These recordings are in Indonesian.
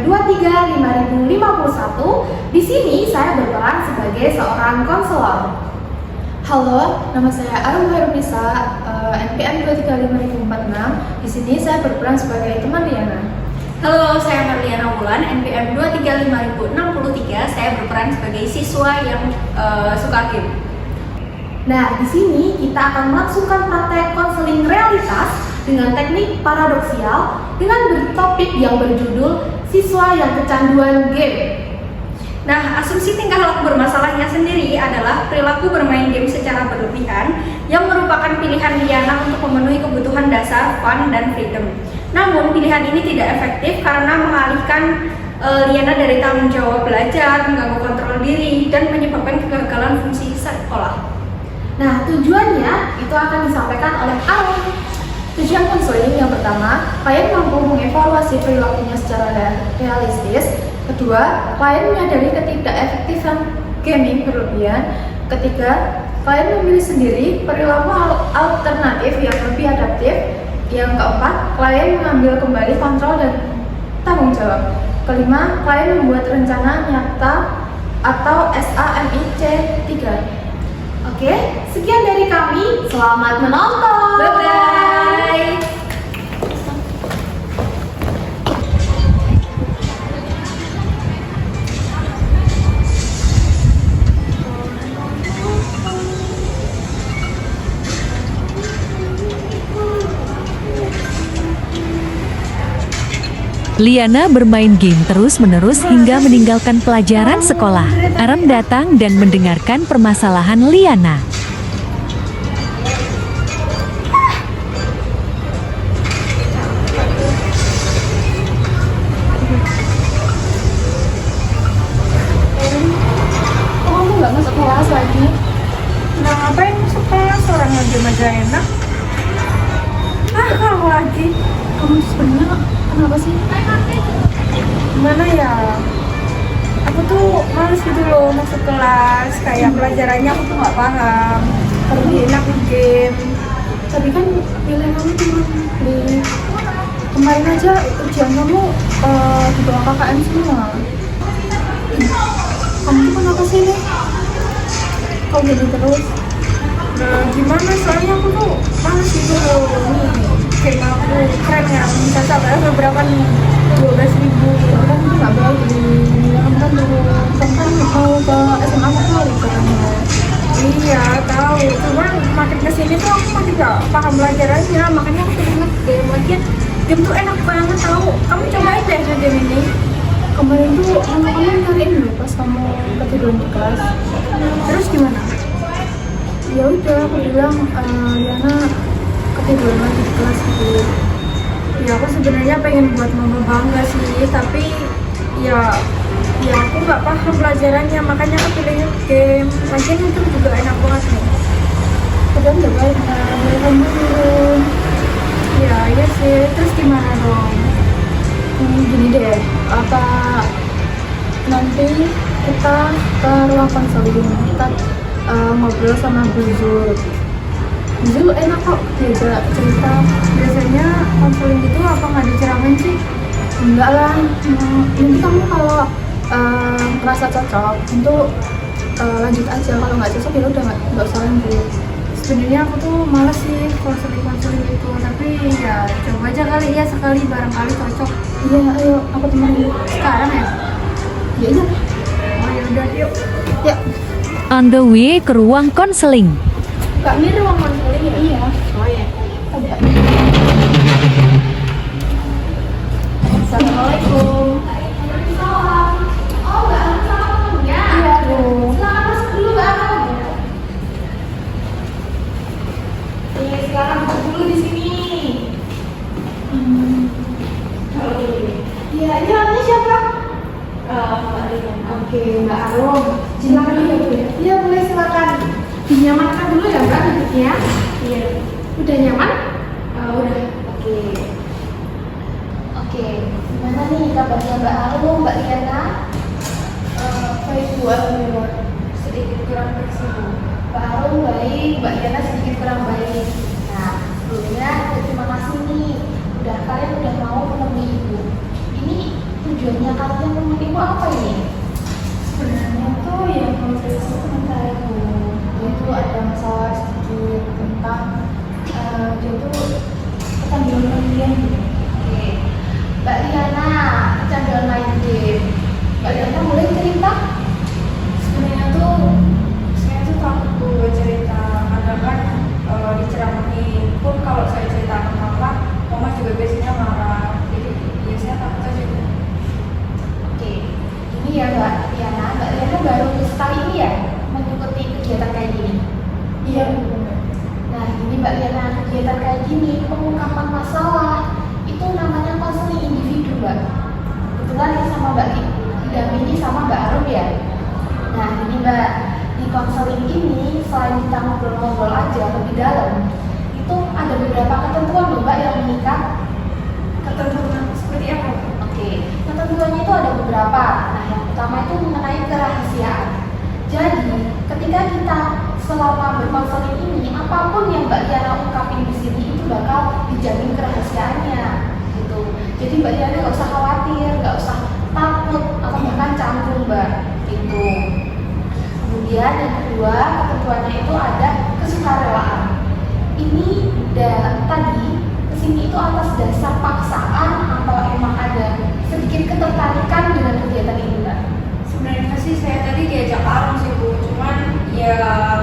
NPM235051. Di sini saya berperan sebagai seorang konselor. Halo, nama saya Arum Hairunisa, NPM 235046. Di sini saya berperan sebagai teman Liana. Halo, saya Marliana Wulan, NPM 235063. Saya berperan sebagai siswa yang suka game. Nah, di sini kita akan melangsungkan praktek konseling realitas dengan teknik paradoksial dengan bertopik yang berjudul siswa yang kecanduan game. Nah, asumsi tingkah laku bermasalahnya sendiri adalah perilaku bermain game secara berlebihan yang merupakan pilihan Liana untuk memenuhi kebutuhan dasar, fun, dan freedom. Namun, pilihan ini tidak efektif karena mengalihkan Liana dari tanggung jawab belajar, mengganggu kontrol diri, dan menyebabkan kegagalan fungsi sekolah. Nah, tujuannya itu akan disampaikan oleh Arum. Tujuan konseling yang pertama, klien mampu mengevaluasi perilakunya secara realistis. Kedua, klien menyadari ketidakefektifan gaming berlebihan. Ketiga, klien memilih sendiri perilaku alternatif yang lebih adaptif. Yang keempat, klien mengambil kembali kontrol dan tanggung jawab. Kelima, klien membuat rencana nyata atau SAMIC 3. Oke, sekian dari kami. Selamat menonton. Bye-bye. Liana bermain game terus-menerus hingga meninggalkan pelajaran sekolah. Arum datang dan mendengarkan permasalahan Liana. Kok kamu nggak masuk kelas lagi? Nah, ngapain masuk kelas? Orang game aja enak. Kamu lagi. Kamu sebenarnya kenapa sih? Gimana ya? Aku tuh males gitu loh masuk kelas. Kayak pelajarannya aku tuh nggak paham. Lebih enak di game. Tapi kan nilai kamu cuma di kemarin aja ujian kamu di bawah KKM semua. Kamu tuh kenapa sih nih? Kok gini terus? Nah, gimana? Soalnya aku tuh males gitu loh. Nih, game aku keren ya. Bisa sampai berapa nih? 12.000. Kan itu nggak baik di kamu kan dulu kamu kan mau ke SMA Favorit katanya. Iya, tahu. Cuman makin kesini tuh aku makin gak paham pelajarannya. Makanya aku pengen game lagi. Game tuh enak banget tahu. Kamu cobain deh game ini. Kemarin tuh kamu nyariin dulu pas kamu ketiduran di kelas. Terus gimana? Ya udah aku bilang Liana ketiduran lagi di kelas gitu. Ya aku sebenarnya pengen buat mama bangga sih, tapi ya aku nggak paham pelajarannya, makanya aku pilihnya game. Lagian itu juga enak banget nih. Padahal nggak baik dari kamu turun. Ya iya sih. Terus gimana dong? Gini deh, apa nanti kita ke ruang konseling, kita ngobrol sama Bu Zul. Bu Zul enak kok diajak cerita. Biasanya konseling itu apa nggak dicerahin sih? Enggak lah, nanti kamu kalau merasa cocok untuk lanjut aja, kalau nggak cocok ya udah nggak usah lanjut. Sebenarnya aku tuh males sih konseling itu, tapi ya coba aja kali ya sekali, barangkali cocok. Iya, ayo aku temenin. Sekarang ya? Ya iya. Oh ya udah yuk. Ya. On the way ke ruang konseling. Kak, ini ruang konseling ya? Iya. Oh ya. Ada. Assalamualaikum. Waalaikumsalam. Oh, Mbak Arum sama temennya? Iya, Bu. Silakan masuk dulu, Mbak Arum. Nih, silakan duduk dulu di sini. Iya, ini namanya siapa? Mbak Arum. Oke, Mbak Arum. Silakan dulu ya, Bu. Iya, boleh silakan. Dinyamankan dulu ya, Mbak, duduknya. Iya. Udah nyaman? Udah. Oke. Oke, gimana nih kabarnya Mbak Arum, Mbak Liana? Baik Bu, alhamdulillah. Sedikit kurang baik sih Bu. Mbak Arum baik, Mbak Liana sedikit kurang baik. Nah, sebelumnya terima kasih nih, kalian udah mau menemui Ibu. Ini tujuannya kalian mengetimu apa ini? Sebenarnya tuh ya kalau dari situ bentar ya Bu, itu ada masalah sedikit tentang dia tuh kecanduan main game. Oke, Mbak Liana, kecanduan main game. Mbak Liana boleh cerita? Sebenarnya tuh saya tuh takut Bu buat cerita, karena kan diceramahin pun kalau saya cerita ke mama juga biasanya marah, jadi biasanya takut aja Bu. Oke, ini ya Mbak Liana. Mbak Liana baru sekali ini ya mengikuti kegiatan kayak gini. Iya benar. Nah, ini Mbak Liana, kegiatan kayak gini, pengungkapan masalah, itu namanya konseling individu Mbak. Kebetulan ini sama Mbak didampingi sama Mbak Arum ya. Nah, ini Mbak, di konseling ini selain kita ngobrol-ngobrol aja lebih dalam, itu ada beberapa ketentuan loh Mbak yang mengikat. Ketentuan seperti apa Bu? Oke, ketentuannya itu ada beberapa. Nah, yang pertama itu mengenai kerahasiaan. Jadi, ketika kita selama berkonseling ini, apapun yang Mbak Liana ungkapin di sini itu bakal dijamin kerahasiaannya, gitu. Jadi Mbak Liana nggak usah khawatir, nggak usah takut atau bahkan canggung Mbak, gitu. Kemudian yang kedua, ketentuannya itu ada kesukarelaan. Ini tadi kesini itu atas dasar paksaan atau emang ada sedikit ketertarikan dengan kegiatan ini Mbak? Sebenarnya sih saya tadi diajak Arum sih Bu, cuman ya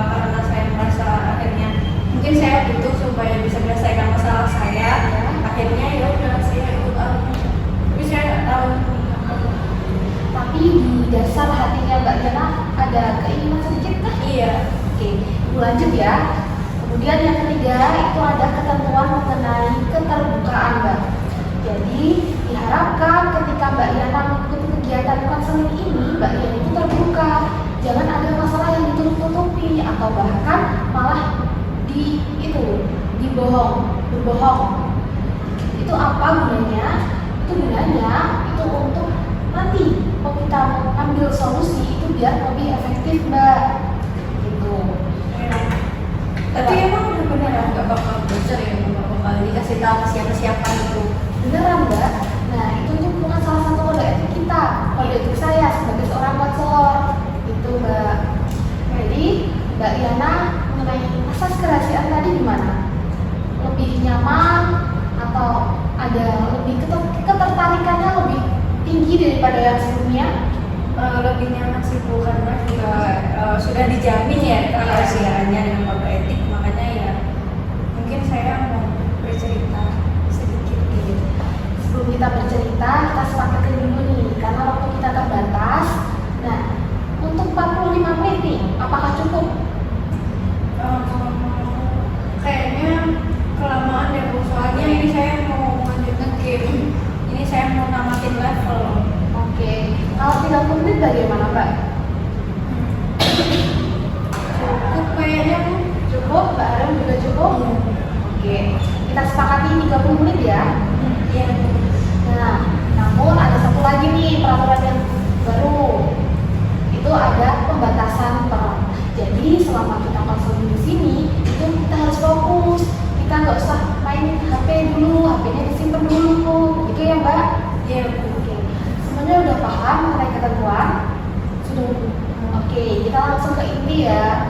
karena saya merasa akhirnya mungkin saya butuh supaya bisa menyelesaikan masalah saya, akhirnya ya udah saya ikut Arum. Tapi saya nggak tahu apa. Tapi di dasar hatinya Mbak Liana ada keinginan sedikit kah? Iya. Oke, Ibu lanjut ya. Kemudian yang ketiga itu ada ketentuan mengenai keterbukaan Mbak. Jadi diharapkan ketika Mbak Liana mengikuti kegiatan konseling ini, Mbak Liana itu terbuka. Jangan ada masalah yang ditutup-tutupi atau bahkan malah berbohong. Itu apa gunanya? Itu gunanya itu untuk nanti kalau kita ambil solusi itu biar lebih efektif Mbak. Gitu. Tapi emang udah beneran nggak bakal bocor ya, nggak bakal dikasih tahu siapa-siapa itu. Beneran Mbak? Nah itu bukan salah satu kode etik kita, kode etik saya sebagai seorang konselor itu Mbak. Jadi Mbak Liana mengenai asas kerahasiaan tadi gimana? Lebih nyaman atau ada lebih ketertarikannya lebih tinggi daripada yang sebelumnya? Lebih nyaman sih Bu, karena juga sudah dijamin ya kerahasiaannya dengan kode etik, makanya ya mungkin saya mau bercerita sedikit gitu. Sebelum kita bercerita, kita sepakatin dulu nih, karena waktu kita terbatas. Nah, untuk 45 menit nih, apakah cukup? Kayaknya kelamaan deh Bu, soalnya ini saya mau lanjut nge-game, ini saya mau namatin level. Oke, kalau 30 menit bagaimana Mbak? Cukup kayaknya Bu. Cukup? Mbak Arum juga cukup? Oke, kita sepakati 30 menit ya. Iya. Nah, namun ada satu lagi nih peraturan yang baru. Itu ada pembatasan peran. Jadi selama kita konseling di sini, itu kita harus fokus. Kita nggak usah main HP dulu, HP-nya disimpan dulu, gitu ya Mbak? Iya Bu. Oke, semuanya udah paham mengenai ketentuan? Sudah. Oke, kita langsung ke inti ya.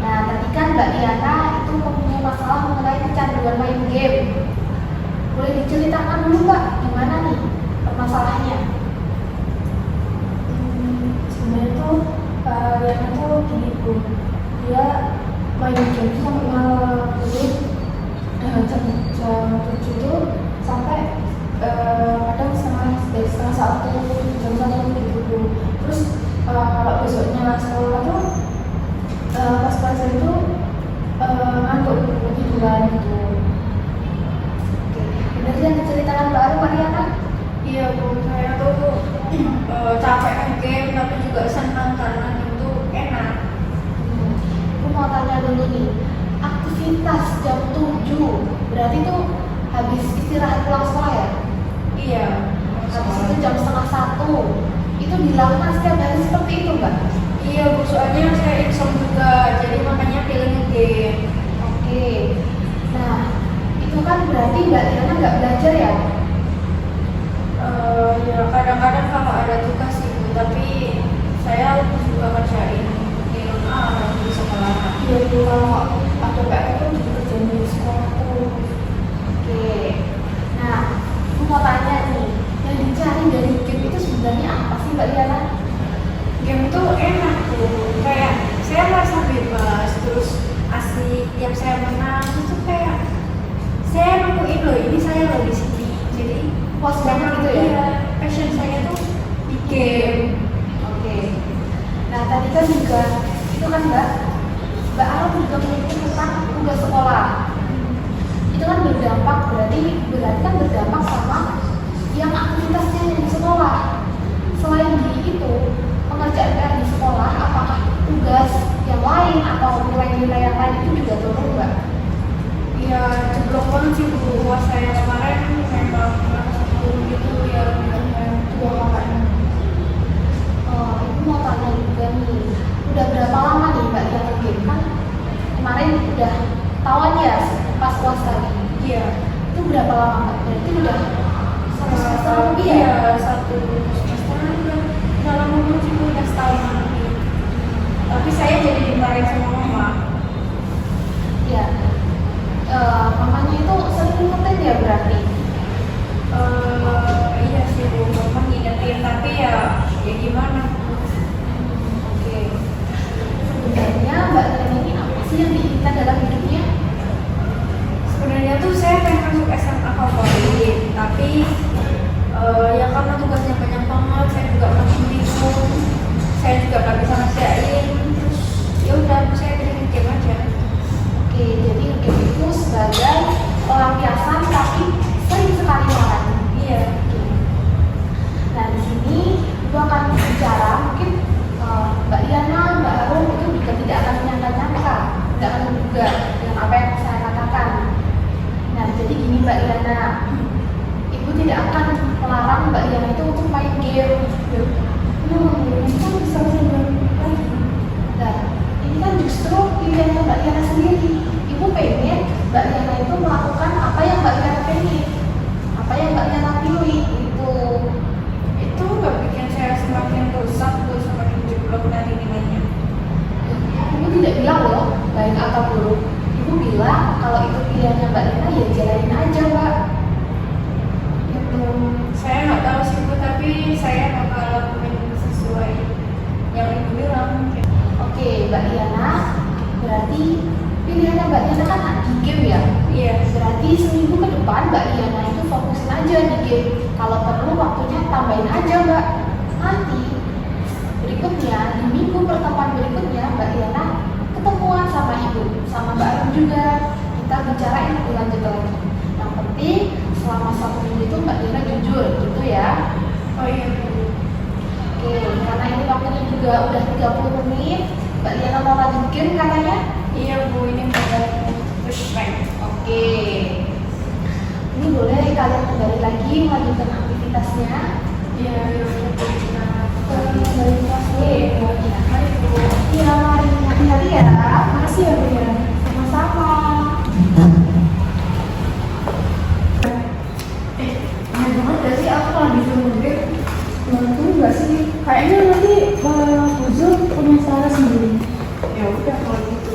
Nah, tadi kan Mbak Liana itu mempunyai masalah mengenai kecanduan main game. Boleh diceritakan dulu Mbak, gimana nih permasalahannya? Sebenarnya tuh Liana tuh gini Bu, dia main game tuh sampai malam, jadi jam 7 tuh sampai kadang setengah satu, jam 1 gitu Bu. Terus kalau besoknya sekolah tuh pas pelajar itu ngantuk tiduran gitu. Benar yang diceritakan Mbak Arum tadi ya kan? Iya Bu, saya tuh capek main game tapi juga senang karena itu enak. Aku mau tanya dulu nih, aktivitas jam 7 berarti tuh habis istirahat pulang sekolah ya? Iya. Habis itu jam setengah 1 itu dilakukan setiap hari seperti itu Mbak? Iya Bu, soalnya saya insomnia juga, jadi makanya pilih game. Oke, nah itu kan berarti Mbak Liana nggak belajar ya? Ya kadang-kadang sebenarnya apa sih Mbak Liana? Game tuh enak tuh, kayak saya merasa bebas, terus asik, tiap saya menang itu kayak saya nemuin loh ini saya loh di sini. Jadi Puas banget gitu ya? Iya, passion saya tuh di game. Oke. Nah tadi kan juga itu kan Mbak Alam juga menyebut tentang tugas sekolah. Itu kan berdampak berarti kan berdampak sama yang aktivitasnya yang di sekolah. Selain di itu pengerjaan PR di sekolah, apakah tugas yang lain atau nilai-nilai yang lain itu juga turun Mbak? Ya jeblok banget sih Bu, wah saya kemarin memang turun gitu ya Dua kakaknya. Ibu mau tanya juga nih, udah berapa lama nih Mbak Liana game kan? Kemarin udah tahuan ya pas kelas tadi. Iya. Itu berapa lama Mbak? Berarti udah satu semester lebih ya? Iya, satu semester udah dalam umur sih Bu, udah setahun lebih. Tapi saya jadi dimarahin sama mama. Iya. Mamanya itu sering ngetin ya berarti? Iya sih Bu, mama ngingetin tapi ya gimana Bu. Oke. Sebenarnya Mbak Liana ini apa sih yang diinginkan dalam hidupnya? Sebenarnya tuh saya pengen masuk SMA favorit, tapi ya karena tugasnya banyak banget, saya juga masih bingung, saya juga nggak bisa ngerjain, terus ya udah saya pilih game aja. Oke, jadi game itu sebagai pelampiasan tapi sering sekali makan. Iya. Nah di sini Ibu akan bicara mungkin Mbak Liana, Mbak Arum itu juga tidak akan menyangka-nyangka, tidak akan menduga dengan apa yang saya katakan. Nah jadi gini Mbak Liana, Ibu tidak akan melarang Mbak Liana itu untuk main game. Kan bisa lagi. Nah ini kan justru pilihannya Mbak Liana sendiri. Ibu pengen Mbak Liana itu melakukan apa yang Mbak Liana pengen, apa yang Mbak Liana pilih itu. Itu nggak bikin saya semakin rusak, tuh semakin jeblok nanti nilainya. Ibu tidak bilang loh baik atau buruk. Ibu bilang kalau itu pilihannya Mbak Liana ya jalanin aja Mbak. Saya nggak tahu sih Bu, tapi saya bakal lakuin sesuai yang Ibu bilang. Oke Mbak Liana, berarti pilihannya Mbak Liana kan di game ya? Iya. Berarti seminggu ke depan Mbak Liana itu fokusin aja di game. Kalau perlu waktunya tambahin aja Mbak. Nanti berikutnya di minggu pertemuan berikutnya Mbak Liana ketemuan sama Ibu, sama Mbak Arum juga. Kita bicarain lebih lanjut lagi. Yang penting selama 1 minggu itu Mbak Liana jujur gitu ya. Oh iya Bu. Oke, karena ini waktunya juga udah 30 menit. Mbak Liana mau lanjut game katanya? Iya Bu, ini mau push rank. Oke. Ini boleh kalian kembali lagi melanjutkan aktivitasnya. Iya, iya Bu. Kembali kelasnya. Mari Bu. Iya, mari hati-hati ya. Makasih ya Bu ya. Sama-sama. Aneh banget gak sih aku kalau disuruh game? Menurutku enggak sih. Kayaknya nanti Buzul punya cara sendiri. Ya udah kalau gitu.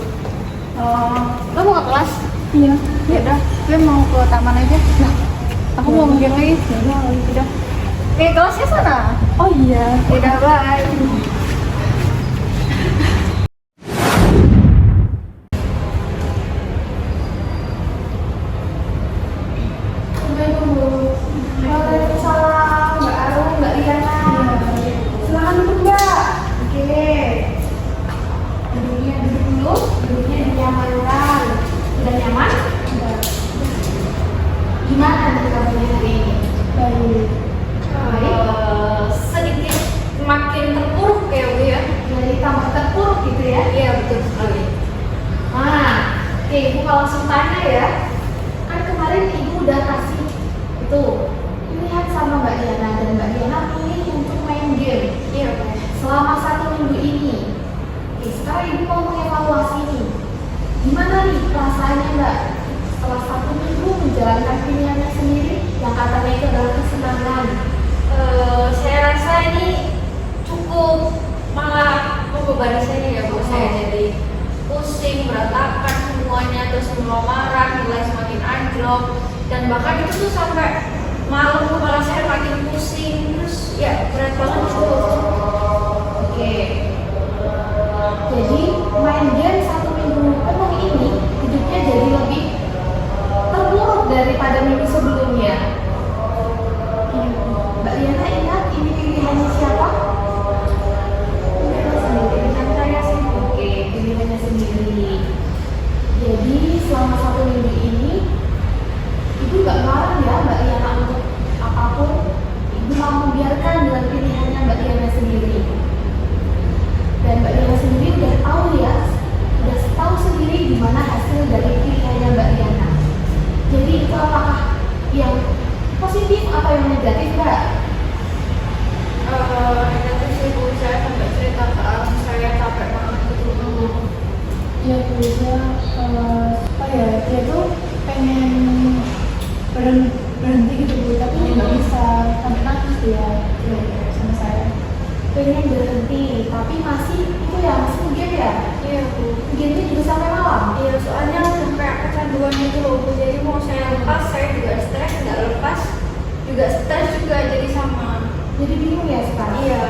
Lo mau ke kelas? Iya. Ya udah, gue mau ke taman aja. Lah, aku mau game lagi. Ya udah kalau gitu dah. Kelasnya sana. Oh iya. Ya udah, bye. Waalaikumsalam, Mbak Arum, Mbak Liana. Silakan duduk Mbak. Oke. Duduknya duduk dulu, duduknya dinyamankan. Sudah nyaman? Gimana nih kabarnya hari ini? Baik. Sedikit makin terpuruk ya Bu ya. Jadi tambah terpuruk gitu ya? Iya betul sekali. Nah, oke, Ibu mau langsung tanya ya. Kan kemarin Ibu udah kasih itu pilihan sama Mbak Diana dan Mbak Diana pilih untuk main game. Iya Bu. Selama 1 minggu ini. Oke, sekarang Ibu mau mengevaluasi nih. Gimana nih perasaannya Mbak? Setelah 1 minggu menjalankan pilihannya sendiri yang katanya itu adalah kesenangan. Saya rasa ini cukup malah membebani saya ya Bu. Saya jadi pusing, berantakan semuanya, terus semua marah, nilai semakin anjlok, dan bahkan itu tuh sampai malam kepala saya makin pusing, terus ya berat yang negatif Mbak? Negatif sih Bu, saya sampai cerita ke alam saya capek banget gitu. Ya bisa apa ya, dia tuh pengen berhenti gitu Bu, tapi nggak bisa, sampai nangis dia sama saya. Pengen berhenti, tapi masih itu ya, masih game ya? Iya Bu. Game juga sampai malam? Iya, soalnya sampai kecanduan itu loh Bu, jadi mau saya lepas saya juga stres, nggak lepas juga stres juga, jadi sama. Jadi bingung ya sekarang? Iya.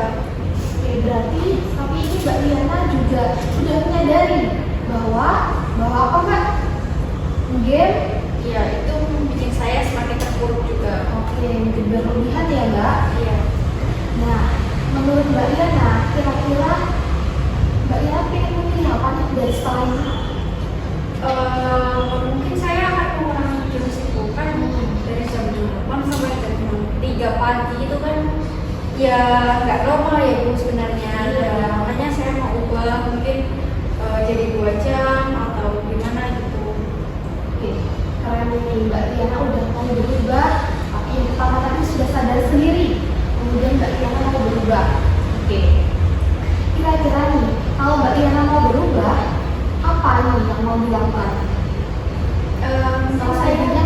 Oke, berarti tapi ini Mbak Liana juga sudah menyadari bahwa apa Mbak? Game? Iya, itu bikin saya semakin terpuruk juga. Oke, mungkin berlebihan ya Mbak? Iya. Nah, menurut Mbak Liana, kira-kira Mbak Liana pengen memilih apa nih dari setelah ini? Mungkin saya akan mengurangi jam sibuk kan dari jam 8 sampai jam 3 pagi itu kan ya nggak normal ya Bu sebenarnya. Iya. Ya, makanya saya mau ubah mungkin jadi 2 jam atau gimana gitu. Oke, keren nih Mbak Liana udah mau berubah, tapi yang pertama tadi sudah sadar sendiri, kemudian Mbak Liana mau berubah. Oke, kira-kira nih, kalau Mbak Liana mau berubah, apa nih yang mau dilakukan? Salah satunya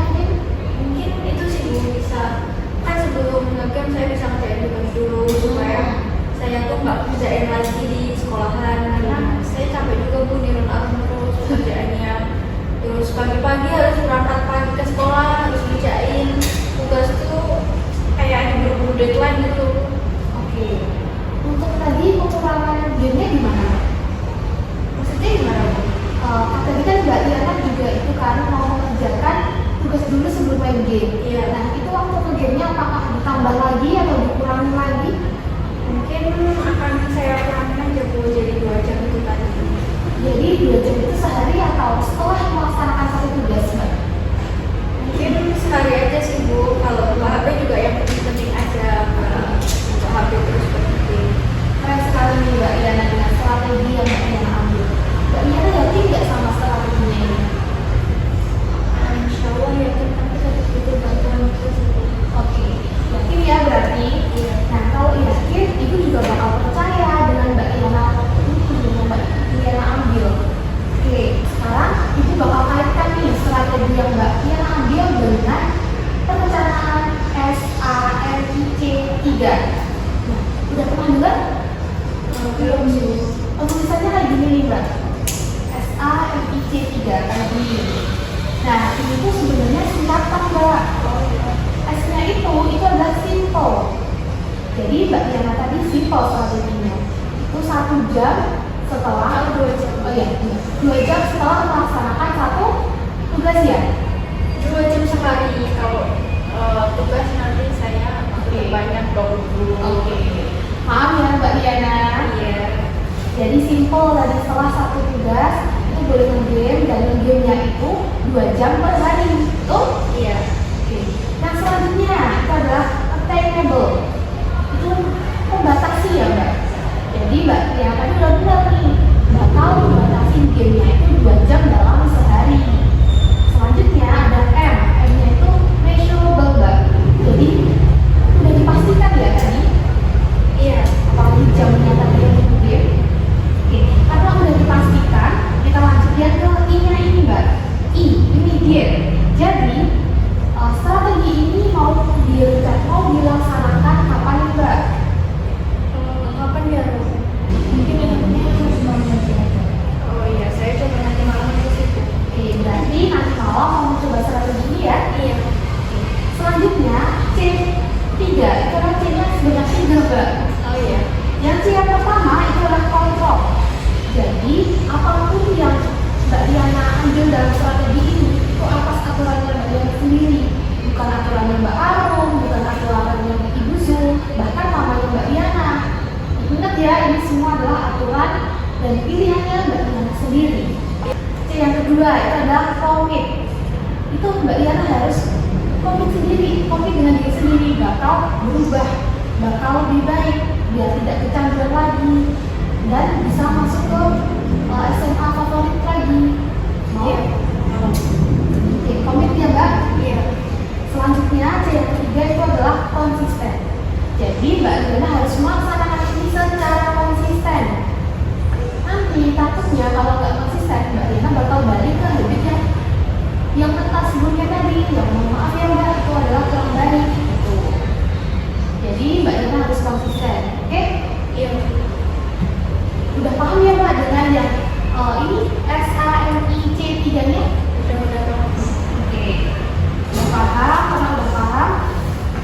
Mungkin itu sih Bu, bisa kan sebelum ngegame saya bisa ngerjain tugas dulu supaya saya tuh nggak kerjain lagi di sekolahan karena saya capek juga Bu nirun arun terus kerjaannya, terus pagi-pagi harus berangkat pagi ke sekolah, harus kerjain tugas tuh kayak diburu-buru deadline gitu. Oke, untuk tadi pengurangan game-nya gimana? Maksudnya gimana Bu? Tadi kan Mbak Liana juga itu kan mau mengerjakan tugas dulu sebelum main game. Iya. Nah, itu waktu ke game-nya apakah ditambah lagi atau dikurangi lagi? Mungkin akan saya kurangin aja Bu, jadi 2 jam itu tadi. Jadi 2 jam itu sehari atau setelah melaksanakan satu tugas Mbak? Mungkin sehari aja sih Bu, kalau buka HP juga yang penting-penting aja, nggak buka HP terus berhenti. Keren sekali nih Mbak Liana dengan strategi yang Mbak Liana ambil. Mbak Liana yakin nggak sama strateginya ini? Insya Allah ya kan nanti saya itu bantuan terus Bu. Oke, yakin ya berarti? Iya. Nah, kalau yakin, Ibu juga bakal percaya dengan Mbak Liana ini yang Mbak Liana ambil. Oke, sekarang Ibu bakal kaitkan nih strategi yang Mbak Liana ambil dengan perencanaan SARIC 3. Nah, udah pernah dengar? Belum sih Bu. Tulisannya kayak gini nih Mbak, SARIC 3 kayak gini. Nah, ini tuh sebenarnya singkatan Mbak. S-nya itu adalah simple. Jadi Mbak Liana tadi simple strateginya. Itu 1 jam setelah 2 jam. Oh iya, 2 jam setelah melaksanakan satu tugas ya. 2 jam sehari, kalau tugas nanti saya Oke. banyak dong Bu. Oke. Maaf ya Mbak Liana. Iya. Jadi simple tadi setelah satu tugas itu boleh nge-game dan nge-game-nya itu 2 jam per hari. Betul? Iya. Oke. Nah selanjutnya itu adalah attainable. Itu membatasi ya Mbak. Jadi Mbak yang tadi udah benar nih, bakal membatasi gamenya itu 2 jam dalam sehari. Selanjutnya ada M. M-nya itu measurable Mbak. Jadi udah dipastikan ya tadi. Iya. Apalagi jamnya tadi yang di game. Oke. Karena udah dipastikan, kita lanjut ya ke I-nya ini Mbak. I, immediate. Jadi strategi ini mau dilaksanakan kapan nih Mbak? Kapan ya Bu? Mungkin enaknya harus malam aja. Oh iya, saya coba nanti malam aja sih Bu. Oke, berarti nanti malam mau coba strategi ini ya. Iya. Selanjutnya C3, itu adalah C-nya sebanyak 3 Mbak. Oh iya. Yang C yang pertama itu adalah kontrol. Jadi apapun yang Mbak Liana ambil dalam strategi ini itu atas aturannya Mbak Liana sendiri, bukan aturannya Mbak Arum, bukan aturannya Ibu Zu, bahkan mamanya Mbak Liana. Ingat ya, ini semua adalah aturan dan pilihannya Mbak Liana sendiri. C yang kedua itu adalah komit. Itu Mbak Liana harus komit sendiri, komit dengan diri sendiri, bakal berubah, bakal lebih baik, biar tidak kecanduan lagi dan bisa masuk ke SMA favorit lagi. Mau? Iya. Oke, komit ya Mbak. Iya. Selanjutnya C yang ketiga itu adalah konsisten. Jadi Mbak Adriana harus melaksanakan ini secara konsisten. Nanti takutnya kalau nggak konsisten, Mbak Adriana bakal balik ke habit yang ketat sebelumnya tadi. Yang mohon maaf ya Mbak, itu adalah kurang baik. Gitu. Jadi Mbak Adriana harus konsisten, oke? Iya. Udah paham ya Mbak dengan yang ini SAMIC 3-nya? Udah banget. Oke. Udah paham? Karena udah paham,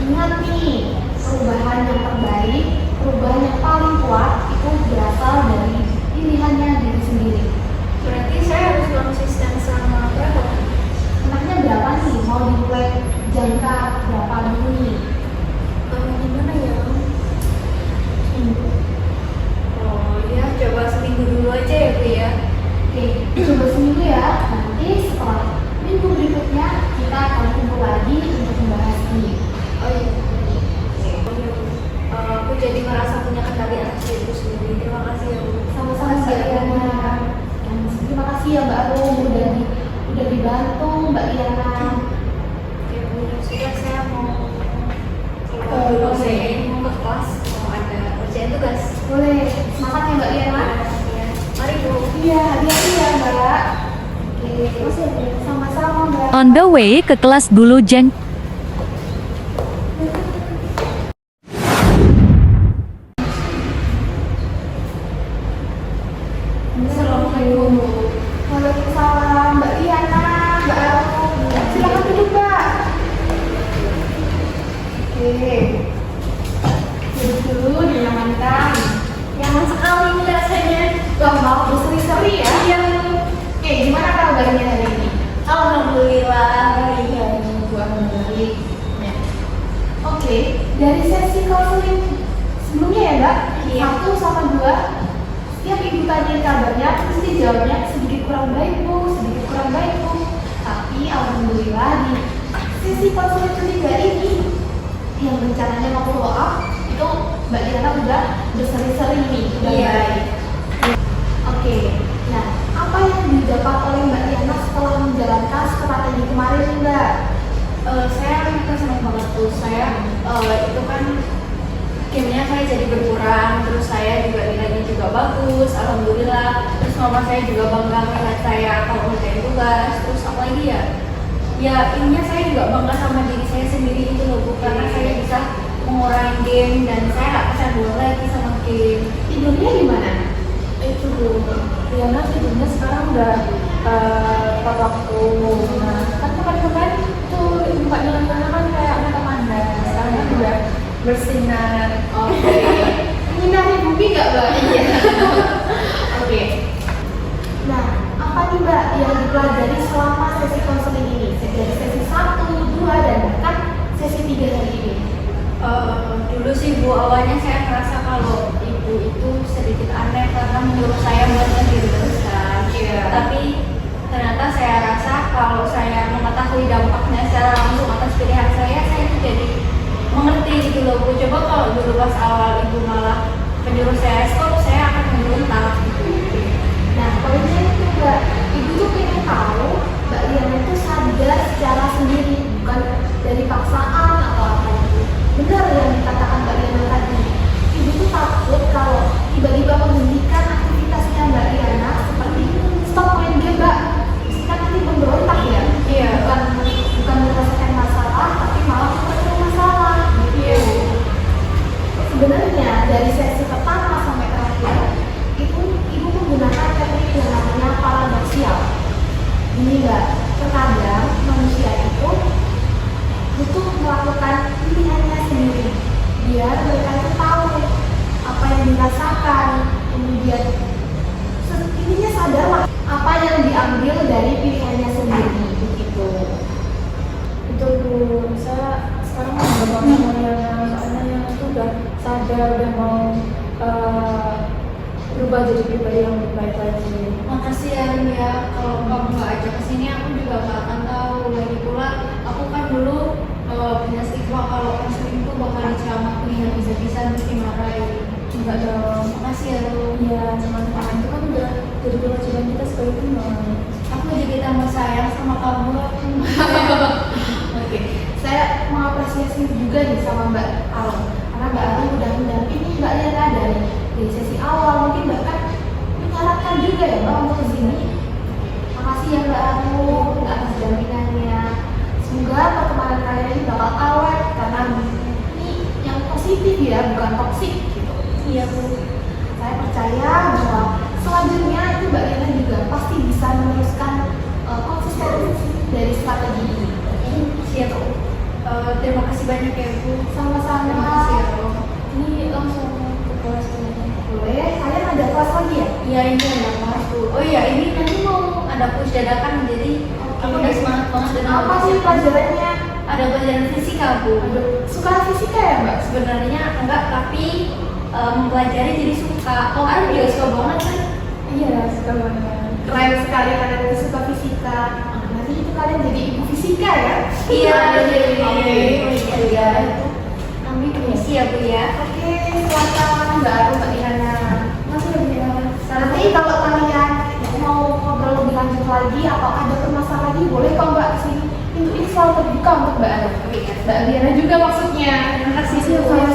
ingat nih, perubahan yang terbaik, perubahan yang paling kuat itu berasal dari pilihannya diri sendiri. Berarti saya harus konsisten sama berapa? Enaknya berapa nih? Mau dimulai jangka berapa dulu nih? Gimana ya? Seminggu. Oh ya, coba seminggu dulu aja ya Bu ya. Oke, coba seminggu ya. Nanti setelah minggu berikutnya kita akan kumpul lagi untuk membahas ini. Oh iya. Aku jadi merasa punya kendali atas diriku sendiri. Terima kasih ya Bu. Sama-sama Mbak Diana. Dan terima kasih ya Mbak Arum udah dibantu Mbak Diana. Ya Bu, sudah saya mau dulu saya mau ke kelas, mau ada kerjaan tugas. Boleh, semangat ya Mbak Diana. Ya. Mari Bu. Iya, hati-hati ya Mbak. Oke, sama-sama Mbak. On the way ke kelas dulu Jeng. Assalamualaikum. Waalaikumsalam Mbak Diana, Mbak Arum. Silakan duduk Mbak. Oke. Duduk dulu, dinyamankan. Nyaman sekali ini rasanya. Wah, mau berseri-seri ya? Iya. Oke, gimana kabarnya hari ini? Alhamdulillah. Baik. Ya. Oke, dari sesi counseling sebelumnya ya Mbak, Iya. 1 sama 2, setiap ibu tanyain kabarnya, pasti jawabnya sedikit kurang baik Bu, sedikit kurang baik Bu. Tapi alhamdulillah di sesi counseling ketiga ini, yang rencananya mau follow up, itu Mbak Diana udah berseri-seri nih, udah Iya. baik. Oke, nah apa yang didapat oleh Mbak Diana setelah menjalankan strategi kemarin nih, Mbak? Saya senang banget tuh. Saya itu kan gamenya saya jadi berkurang, terus saya juga nilainya juga bagus, alhamdulillah. Terus mama saya juga bangga melihat saya kalau ngerjain tugas. Terus apa lagi ya? Ya intinya saya juga bangga sama diri saya sendiri itu loh Bu, karena saya bisa mengurangi game dan saya nggak kecanduan lagi sama game. Tidurnya gimana? Itu Bu, Diana tidurnya sekarang udah tepat waktu. Nah, kan kemarin-kemarin tuh buka jalan-jalan kan kayak mata panda. Sekarang kan udah bersinar. Oke. Menyinari bumi nggak Mbak? Iya. Oke. Nah, apa nih Mbak yang dipelajari selama sesi konseling ini? Dari sesi 1, 2, dan bahkan sesi 3 hari ini? Dulu sih Bu, awalnya saya merasa kalau ibu itu sedikit aneh karena menyuruh saya buat sendiri terus kan. Iya. Tapi ternyata saya rasa kalau saya mengetahui dampaknya secara langsung atas pilihan saya itu jadi mengerti gitu loh Bu. Coba kalau dulu pas awal ibu malah menyuruh saya stop, saya akan memberontak gitu. Nah, poinnya itu Mbak, ibu tuh pengen tahu Mbak Diana itu sadar secara sendiri, bukan dari paksaan atau apa itu. Benar yang dikatakan Mbak Diana tadi. Ibu tuh takut kalau tiba-tiba menghentikan aktivitasnya Mbak Diana seperti stop main game Mbak. Mesti kan nanti memberontak ya. Iya. Bukan menyelesaikan masalah, tapi malah memperkeruh masalah. Gitu. Sebenarnya dari sesi pertama sampai terakhir itu ibu menggunakan teknik yang namanya paradoksial. Ini Mbak, terkadang manusia itu butuh melakukan pilihannya sendiri biar mereka itu tahu apa yang dirasakan, kemudian intinya sadarlah apa yang diambil dari pilihannya sendiri begitu. Itu Bu, saya sekarang udah bangun Mariana, soalnya yang itu udah sadar, udah mau berubah jadi pribadi yang lebih baik lagi. Makasih ya Rin ya, kalau kamu nggak ajak kesini aku juga nggak akan tahu. Lagi pula aku kan dulu punya stigma kalau konseling itu bakal dicamakin, nggak bisa-bisa terus dimarahin. Enggak dong. Makasih ya Ru. Iya, teman-teman itu kan udah jadi kewajiban kita sebagai teman. Aku jadi tambah sayang sama kamu. Oke, saya mengapresiasi juga nih sama Mbak Arum, karena Mbak Arum udah mendampingi Mbak Liana dari sesi awal, mungkin bahkan menyarankan juga ya Mbak untuk kesini. Makasih ya Mbak Arum atas dampingannya. Semoga pertemanan kalian ini bakal awet karena ini yang positif ya, bukan toksik gitu. Iya Bu. Saya percaya bahwa selanjutnya itu Mbak Liana juga pasti bisa meneruskan konsistensi dari strategi ini. Siap Bu. Terima kasih banyak ya Bu. Sama-sama. Terima kasih ya Bu. Ini langsung ke kelas boleh? Kalian ada kelas lagi ya? Iya ini ada kelas Bu. Oh iya ini nanti mau ada kuis dadakan jadi aku udah semangat banget dengan Apa sih pelajarannya? ada pelajaran fisika Bu. Suka fisika ya Mbak? Sebenarnya enggak tapi mempelajari jadi suka. Oh kan juga suka banget kan? Iya, suka banget. Keren sekali kalian yang suka fisika. Nanti itu kalian jadi ibu fisika ya? Iya jadi. Oke. Iya. Kami permisi ya Bu ya. Oke, silakan Mbak Arum, Mbak Irana. Masih ya Bu ya. Nanti kalau kalian mau ngobrol lebih lanjut lagi atau ada permasalahan lagi, boleh kok Mbak kesini. Pintu ini selalu terbuka untuk Mbak Arum. Mbak Diana juga maksudnya. Terima kasih Bu.